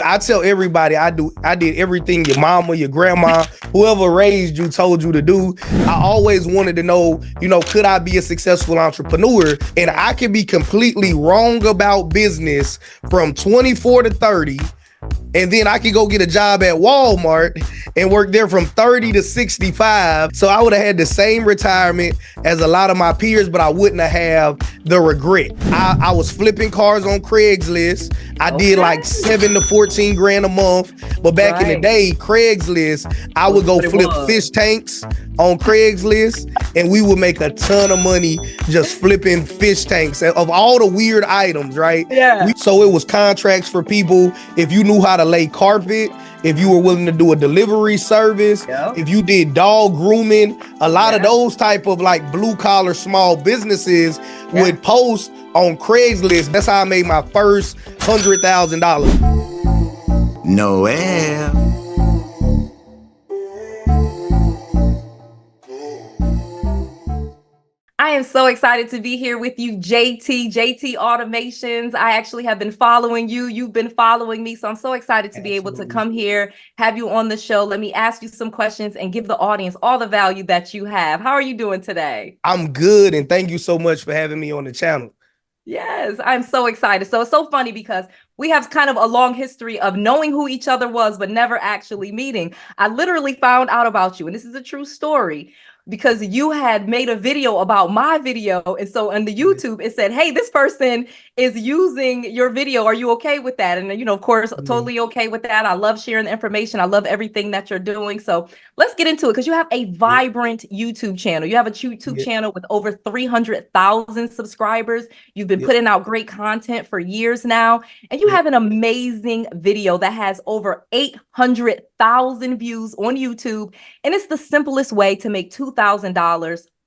I tell everybody I did everything your mama, your grandma, whoever raised you told you to do. I always wanted to know, could I be a successful entrepreneur? And I could be completely wrong about business from 24 to 30. And then I could go get a job at Walmart and work there from 30 to 65. So I would have had the same retirement as a lot of my peers, but I wouldn't have the regret. I was flipping cars on Craigslist. I did like 7 to 14 grand a month. But back in the day, Craigslist, I would go flip fish tanks on Craigslist, and we would make a ton of money just flipping fish tanks of all the weird items, right? Yeah. So it was contracts for people if you knew how to lay carpet, if you were willing to do a delivery service, if you did dog grooming, a lot of those type of like blue collar small businesses would post on Craigslist. That's how I made my first $100,000. Noelle. I am so excited to be here with you, JT Automations. I actually have been following you. You've been following me. So I'm so excited to be able to come here, have you on the show. Let me ask you some questions and give the audience all the value that you have. How are you doing today? I'm good. And thank you so much for having me on the channel. Yes, I'm so excited. So it's so funny because we have kind of a long history of knowing who each other was, but never actually meeting. I literally found out about you, and this is a true story, because you had made a video about my video. And so on the YouTube, it said, hey, this person is using your video. Are you okay with that? And, of course, totally okay with that. I love sharing the information. I love everything that you're doing. So let's get into it, because you have a vibrant YouTube channel. You have a YouTube channel with over 300,000 subscribers. You've been putting out great content for years now. And you have an amazing video that has over 800,000 views on YouTube. And it's the simplest way to make $2,000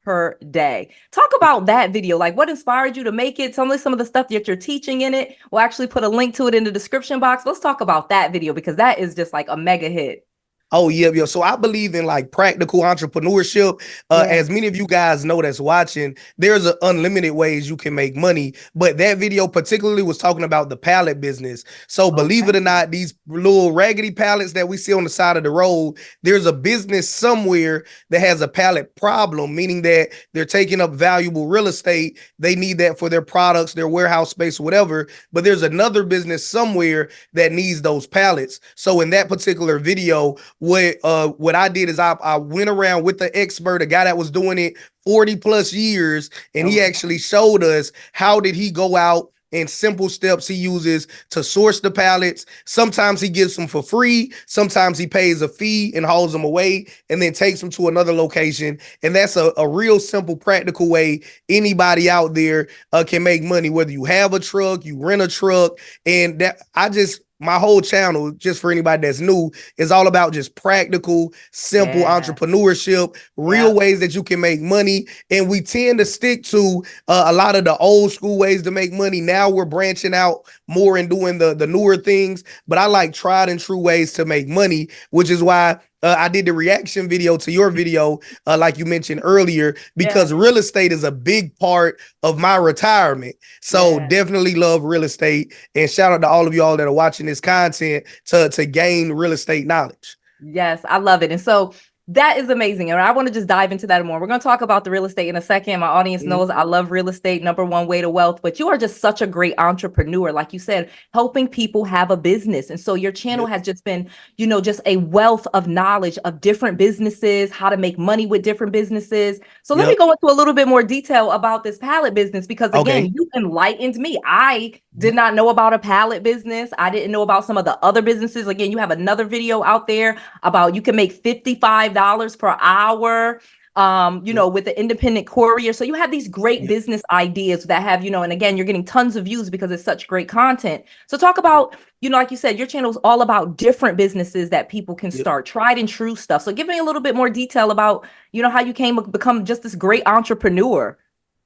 per day. Talk about that video. Like, what inspired you to make it? Tell me some of the stuff that you're teaching in it. We'll actually put a link to it in the description box. Let's talk about that video, because that is just like a mega hit. Oh, yeah. So I believe in like practical entrepreneurship. As many of you guys know that's watching, there's unlimited ways you can make money. But that video particularly was talking about the pallet business. So believe it or not, these little raggedy pallets that we see on the side of the road, there's a business somewhere that has a pallet problem, meaning that they're taking up valuable real estate. They need that for their products, their warehouse space, whatever. But there's another business somewhere that needs those pallets. So in that particular video, what I did is I went around with the expert, a guy that was doing it 40 plus years, and he actually showed us how did he go out and simple steps he uses to source the pallets. Sometimes he gives them for free. Sometimes he pays a fee and hauls them away and then takes them to another location. And that's a real simple, practical way anybody out there can make money, whether you have a truck, you rent a truck. And that my whole channel, just for anybody that's new, is all about just practical, simple entrepreneurship, real ways that you can make money. And we tend to stick to a lot of the old school ways to make money. Now we're branching out more and doing the newer things. But I like tried and true ways to make money, which is why I did the reaction video to your video, like you mentioned earlier, because real estate is a big part of my retirement. So definitely love real estate, and shout out to all of y'all that are watching this content to gain real estate knowledge. Yes, I love it. And so that is amazing. And I want to just dive into that more. We're going to talk about the real estate in a second. My audience knows I love real estate, #1 way to wealth, but you are just such a great entrepreneur. Like you said, helping people have a business. And so your channel has just been, just a wealth of knowledge of different businesses, how to make money with different businesses. So let me go into a little bit more detail about this pallet business, because again, you enlightened me. I did not know about a pallet business. I didn't know about some of the other businesses. Again, you have another video out there about you can make $55 per hour, with the independent courier. So you have these great business ideas that have, and again, you're getting tons of views because it's such great content. So talk about, like you said, your channel is all about different businesses that people can start, tried and true stuff. So give me a little bit more detail about, how you become just this great entrepreneur.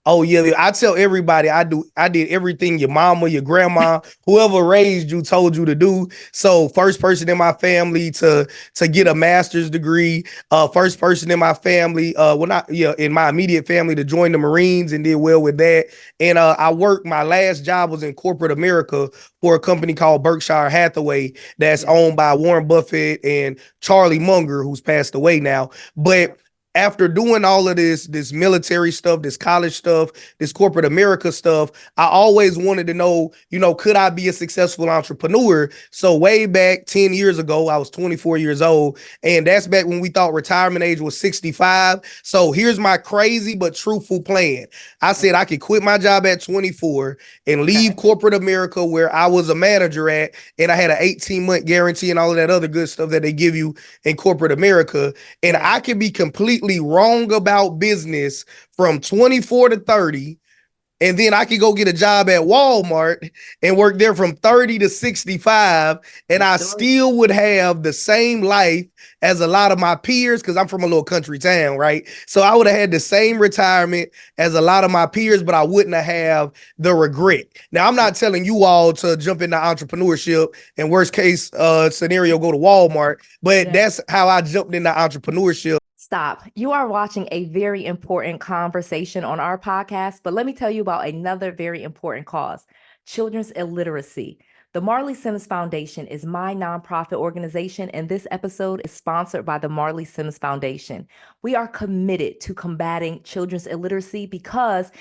Oh yeah, I tell everybody I did everything your mama, your grandma, whoever raised you told you to do. So first person in my family to get a master's degree, first person in my family, well not yeah, in my immediate family to join the Marines and did well with that. And I worked my last job was in corporate America for a company called Berkshire Hathaway that's Yeah. owned by Warren Buffett and Charlie Munger, who's passed away now. But after doing all of this military stuff, this college stuff, this corporate America stuff, I always wanted to know, could I be a successful entrepreneur? So way back 10 years ago, I was 24 years old, and that's back when we thought retirement age was 65. So here's my crazy but truthful plan. I said I could quit my job at 24 and leave corporate America where I was a manager at, and I had an 18-month guarantee and all of that other good stuff that they give you in corporate America. And I could be completely wrong about business from 24 to 30, and then I could go get a job at Walmart and work there from 30 to 65, and I still would have the same life as a lot of my peers because I'm from a little country town, right? So I would have had the same retirement as a lot of my peers, but I wouldn't have the regret. Now, I'm not telling you all to jump into entrepreneurship and worst case scenario, go to Walmart, but that's how I jumped into entrepreneurship. Stop. You are watching a very important conversation on our podcast, but let me tell you about another very important cause: children's illiteracy. The Marley Sims Foundation is my nonprofit organization, and this episode is sponsored by the Marley Sims Foundation. We are committed to combating children's illiteracy because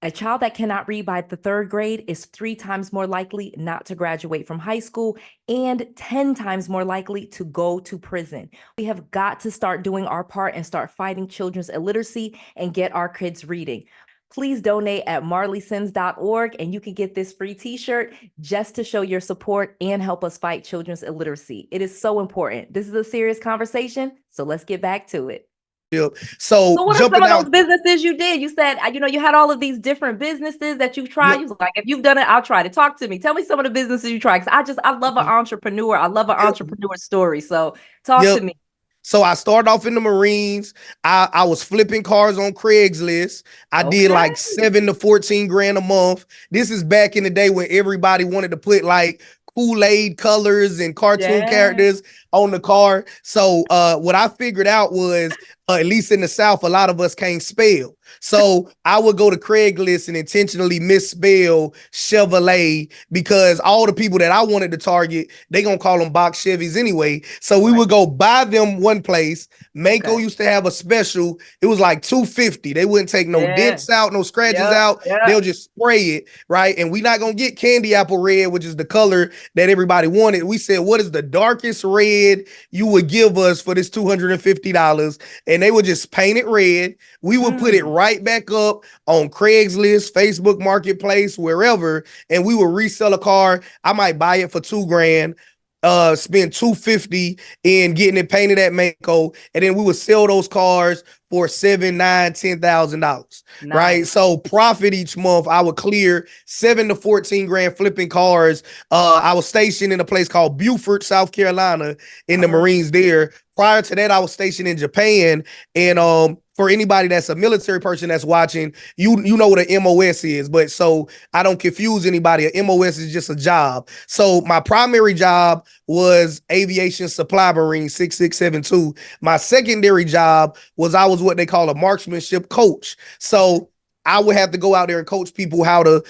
a child that cannot read by the third grade is 3 times more likely not to graduate from high school and 10 times more likely to go to prison. We have got to start doing our part and start fighting children's illiteracy and get our kids reading. Please donate at marleysims.org and you can get this free t-shirt just to show your support and help us fight children's illiteracy. It is so important. This is a serious conversation, so let's get back to it. So what are some of those businesses you did? You said, you had all of these different businesses that you tried. You was like, if you've done it, I'll try to talk to me. Tell me some of the businesses you tried. Because I love an entrepreneur. I love an entrepreneur story. So talk to me. So I started off in the Marines. I was flipping cars on Craigslist. I did like 7 to 14 grand a month. This is back in the day when everybody wanted to put like Kool-Aid colors and cartoon characters on the car. So what I figured out was, at least in the South, a lot of us can't spell. So I would go to Craigslist and intentionally misspell Chevrolet because all the people that I wanted to target, they gonna call them box Chevys anyway. So we would go buy them one place. Mako used to have a special. It was like $250. They wouldn't take no dents out, no scratches out. They'll just spray it, right? And we not gonna get candy apple red, which is the color that everybody wanted. We said, what is the darkest red you would give us for this $250? And they would just paint it red. We would put it right back up on Craigslist, Facebook Marketplace, wherever, and we would resell a car. I might buy it for $2 grand, spend $250 in getting it painted at Mako, and then we would sell those cars for $7,000, $9,000, $10,000, right? So profit each month, I would clear 7 to 14 grand flipping cars. I was stationed in a place called Beaufort, South Carolina, in the Marines there. Prior to that, I was stationed in Japan, and for anybody that's a military person that's watching, you know what a MOS is, but so I don't confuse anybody. A MOS is just a job. So my primary job was aviation supply marine 6672. My secondary job was I was what they call a marksmanship coach. So I would have to go out there and coach people how to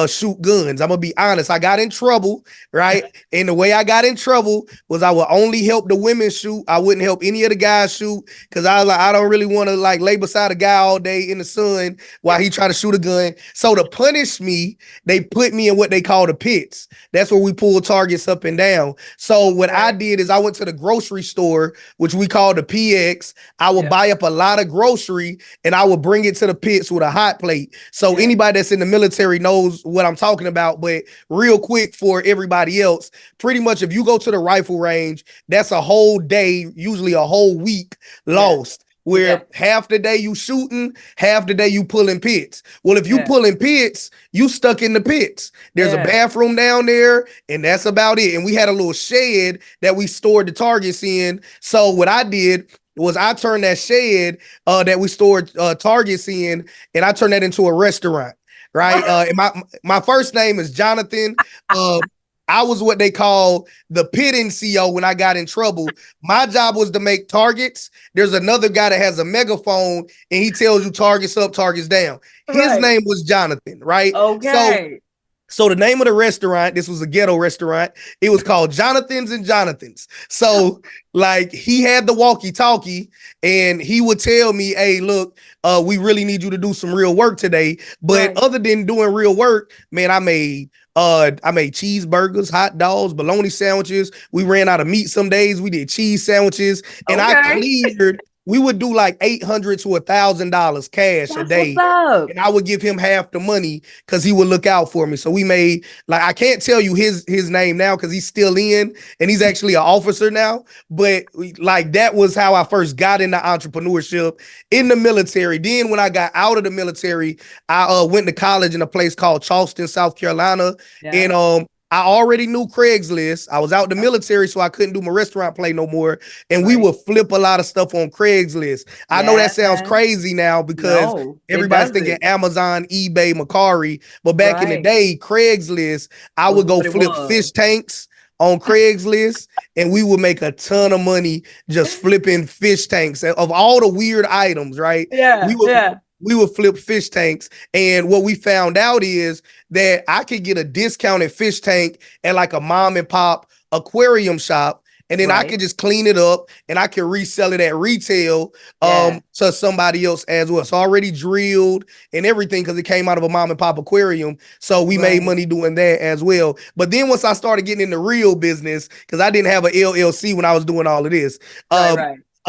shoot guns. I'm gonna be honest. I got in trouble, right? And the way I got in trouble was I would only help the women shoot. I wouldn't help any of the guys shoot because I was like, I don't really want to like lay beside a guy all day in the sun while he try to shoot a gun. So to punish me, they put me in what they call the pits. That's where we pull targets up and down. So what I did is I went to the grocery store, which we call the PX. I would buy up a lot of grocery and I would bring it to the pits with a hot plate. So anybody that's in the military knows what I'm talking about, but real quick for everybody else, pretty much if you go to the rifle range, that's a whole day, usually a whole week lost. Where half the day you shooting, half the day you pulling pits. Well, if you pulling pits, you stuck in the pits. There's a bathroom down there, and that's about it. And we had a little shed that we stored the targets in. So what I did was I turned that shed that we stored Targets in, and I turned that into a restaurant. Right. And my first name is Jonathan. Uh, I was what they call the pit NCO when I got in trouble. My job was to make targets. There's another guy that has a megaphone and he tells you targets up, targets down. His Right. name was Jonathan, right? Okay. So the name of the restaurant, this was a ghetto restaurant. It was called Jonathan's and Jonathan's. So like he had the walkie-talkie and he would tell me, hey, look, we really need you to do some real work today. But other than doing real work, man, I made cheeseburgers, hot dogs, bologna sandwiches. We ran out of meat some days. We did cheese sandwiches. And I cleared, we would do like $800 to $1,000 cash a day. And I would give him half the money because he would look out for me. So we made, like, I can't tell you his name now because he's still in and he's actually an officer now. But like that was how I first got into entrepreneurship in the military. Then when I got out of the military, I went to college in a place called Charleston, South Carolina. Yeah. And I already knew Craigslist. I was out the military, so I couldn't do my restaurant play no more. And we would flip a lot of stuff on Craigslist. I know that sounds crazy now because everybody's thinking Amazon, eBay, Mercari. But back in the day, Craigslist, I would go flip fish tanks on Craigslist, and we would make a ton of money just flipping fish tanks of all the weird items, right? We would flip fish tanks. And what we found out is that I could get a discounted fish tank at like a mom and pop aquarium shop. And then I could just clean it up and I could resell it at retail to somebody else as well. It's already drilled and everything because it came out of a mom and pop aquarium. So we made money doing that as well. But then once I started getting into real business, because I didn't have an LLC when I was doing all of this,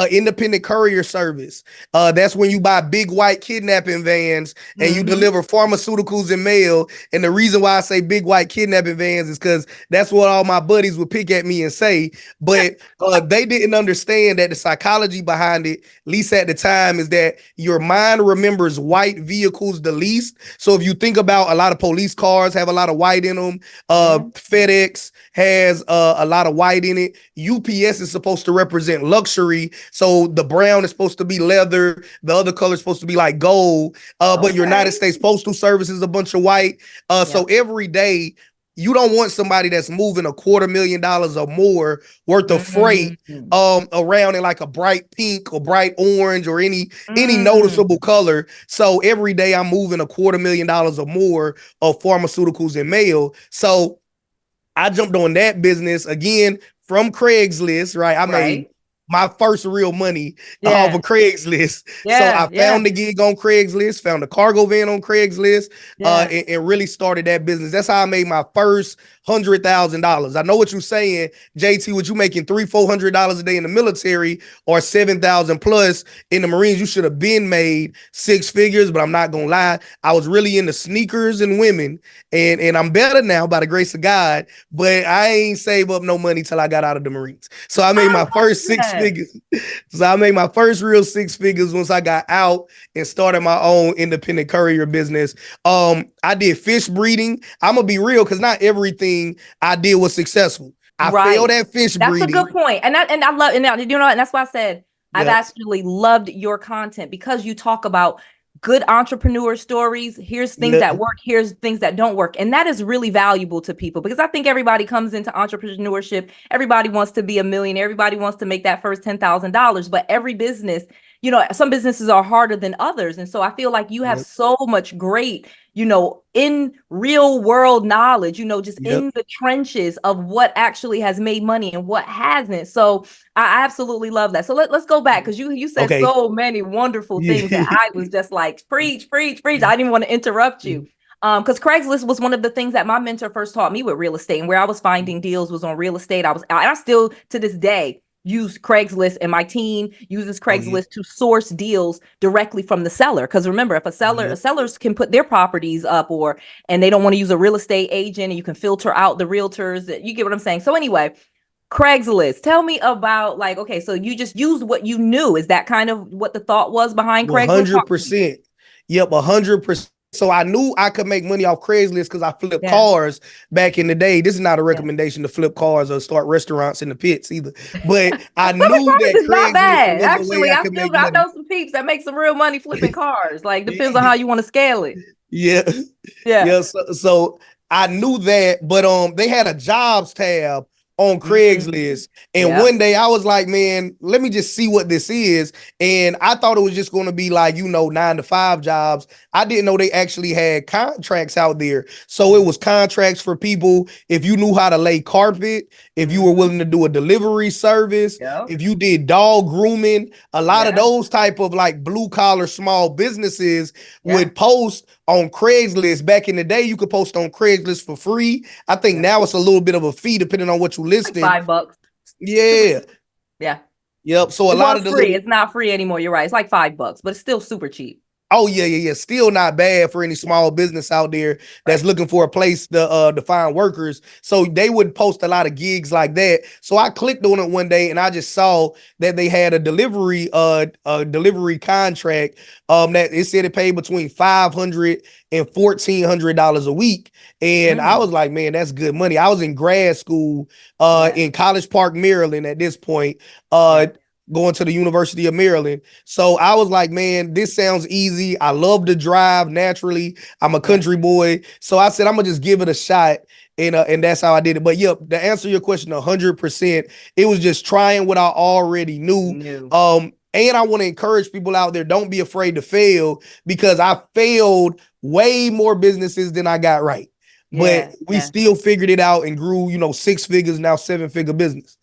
independent courier service. That's when you buy big white kidnapping vans and you deliver pharmaceuticals and mail. And the reason why I say big white kidnapping vans is because that's what all my buddies would pick at me and say. But they didn't understand that the psychology behind it, at least at the time, is that your mind remembers white vehicles the least. So if you think about a lot of police cars have a lot of white in them, FedEx has a lot of white in it. UPS is supposed to represent luxury. So the brown is supposed to be leather. The other color is supposed to be like gold. But United States Postal Service is a bunch of white. So every day you don't want somebody that's moving $250,000 or more worth of freight around in like a bright pink or bright orange or any noticeable color. So every day I'm moving $250,000 or more of pharmaceuticals and mail. So I jumped on that business again from Craigslist, right? I made my first real money off of Craigslist. So I found the gig on Craigslist, found a cargo van on Craigslist, and really started that business. That's how I made my first $100,000. I know what you're saying, JT. What you making $300-400 a day in the military or 7,000 plus in the Marines? You should have been made six figures. But I'm not gonna lie, I was really into sneakers and women, and I'm better now by the grace of God. But I ain't save up no money till I got out of the Marines. So I made my first six figures. So I made my first real six figures once I got out and started my own independent courier business. I did fish breeding. I'm gonna be real because not everything I did was successful. I failed at fish breeding. That's a good point. And I love, and you know, and that's why I said I've actually loved your content because you talk about good entrepreneur stories. Here's things that work. Here's things that don't work. And that is really valuable to people because I think everybody comes into entrepreneurship. Everybody wants to be a millionaire. Everybody wants to make that first $10,000, but every business, you know, some businesses are harder than others. And so I feel like you have so much great, you know, in real world knowledge, you know, just in the trenches of what actually has made money and what hasn't. So I absolutely love that. So let's go back because you said so many wonderful things that I was just like, preach. I didn't even want to interrupt you. Because Craigslist was one of the things that my mentor first taught me with real estate, and where I was finding deals was on real estate. I still to this day use Craigslist, and my team uses Craigslist to source deals directly from the seller. Because remember, if sellers can put their properties up and they don't want to use a real estate agent, and you can filter out the realtors. You get what I'm saying? So anyway, Craigslist, tell me about like, okay, so you just used what you knew. Is that kind of what the thought was behind Craigslist? 100%. Yep, 100%. So I knew I could make money off Craigslist because I flipped Yeah. cars back in the day. This is not a Yeah. recommendation to flip cars or start restaurants in the pits either. But I Flipping knew cars that is not Craigslist bad. was a way Actually, I I could feel make I money. know some peeps that make some real money flipping cars. Like depends on how you want to scale it. Yeah. Yeah. Yeah. So I knew that, but they had a jobs tab on Mm, Craigslist. And yeah. one day I was like, man, let me just see what this is. And I thought it was just going to be like, 9-to-5 jobs. I didn't know they actually had contracts out there. So it was contracts for people if you knew how to lay carpet, if you were Mm-hmm. willing to do a delivery service, Yep. if you did dog grooming, a lot of Yeah. those type of like blue collar small businesses Yeah. would post on Craigslist. Back in the day, you could post on Craigslist for free. I think Yeah. now it's a little bit of a fee depending on what you Like listing. $5. Super Yeah. cheap. Yeah. Yep. So a It lot was of the free. little It's not free anymore. You're right. It's like $5, but it's still super cheap. Oh yeah. Still not bad for any Yeah. small business out there that's Right. looking for a place to find workers. So they would post a lot of gigs like that. So I clicked on it one day and I just saw that they had a delivery contract. That it said it paid between $500 and $1,400 a week. And I Mm. was like, man, that's good money. I was in grad school Yeah. in College Park, Maryland at this point. Uh Yeah. going to the University of Maryland. So I was like, man, this sounds easy. I love to drive naturally. I'm a Yeah. country boy. So I said, I'm gonna just give it a shot. And that's how I did it. But yep, to answer your question 100%, it was just trying what I already knew. New. And I want to encourage people out there, don't be afraid to fail because I failed way more businesses than I got right. But Yeah. we Yeah. still figured it out and grew, 6 figures, now 7-figure business.